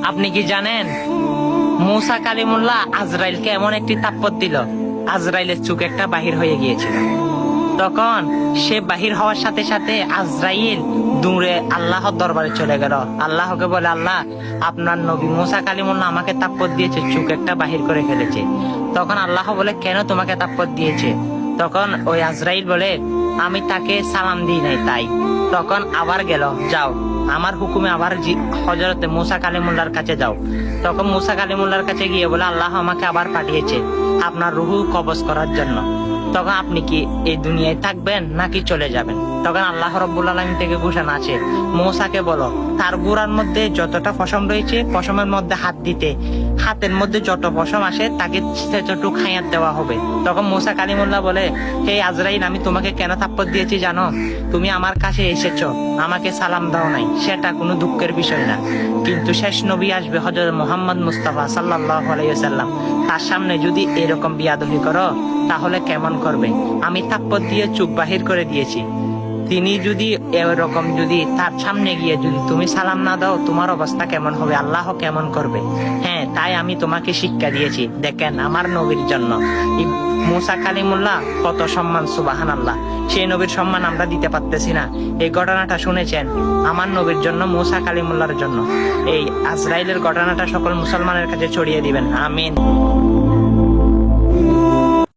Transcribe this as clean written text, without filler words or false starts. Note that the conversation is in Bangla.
আপনি কি জানেন মুসা কালিমুল্লাহ আজরাইলকে এমন একটি তাপ্পর দিল, আজরাইলের চোখ একটা বাহির হয়ে গিয়েছিল। তখন সে বাহির হওয়ার সাথে সাথে আজরাইল দূরে আল্লাহর দরবারে চলে গেল। আল্লাহকে বলে, আল্লাহ, আপনার নবী মুসা কালিমুল্লাহ আমাকে তাপ্পর দিয়েছে, চোখ একটা বাহির করে ফেলেছে। তখন আল্লাহ বলে, কেন তোমাকে তাপ্পর দিয়েছে? তখন ওই আজরাইল বলে, আমি তাকে সালাম দিই নাই তাই। তখন আবার গেল, যাও আমার হুকুমে আবার হযরতে মুসা কালিমুল্লাহর কাছে যাও। তখন মুসা কালিমুল্লাহর কাছে গিয়ে বলে, আল্লাহ আমাকে আবার পাঠিয়েছে আপনার রুহু কবজ করার জন্য। তখন আপনি কি এই দুনিয়ায় থাকবেন নাকি চলে যাবেন? তখন আল্লাহ রাব্বুল আলামিন থেকে ঘোষণা আছে, মুসাকে বলো তার গোড়ার মধ্যে যতটা পশম রয়েছে পশমের মধ্যে হাত দিতে, হাতের মধ্যে যত পশম আসে তাকে ততটুকু খাইয়াত দেওয়া হবে। তখন মুসা কালিমুল্লাহ বলে, হে আজরাইল, আমি তোমাকে কেন থাপ্পর দিয়েছি জানো? তুমি আমার কাছে এসেছো, আমাকে সালাম দাও নাই, সেটা কোনো দুঃখের বিষয় না। কিন্তু শেষ নবী আসবে হযরত মুহাম্মদ মুস্তাফা সাল্লাল্লাহু আলাইহি ওয়াসাল্লাম, তার সামনে যদি এরকম বিয়াদবি করো তাহলে কেমন করবে? আমি থাপ্পর দিয়ে চোখ বাহির করে দিয়েছি, তিনি যদি এরকম যদি তার সামনে গিয়ে যদি তুমি সালাম না দাও তোমার অবস্থা কেমন হবে? আল্লাহ কেমন করবে? হ্যাঁ, তাই আমি তোমাকে শিক্ষা দিয়েছি। দেখেন আমার নবীর জন্য মুসা কালিমুল্লাহ কত সম্মান, সুবহানাল্লাহ। সেই নবীর সম্মান আমরা দিতে পারতেছি না। এই ঘটনাটা শুনেছেন আমার নবীর জন্য, মুসা কালিমুল্লাহর জন্য। এই আজরাইলের ঘটনাটা সকল মুসলমানের কাছে ছড়িয়ে দিবেন, আমিন।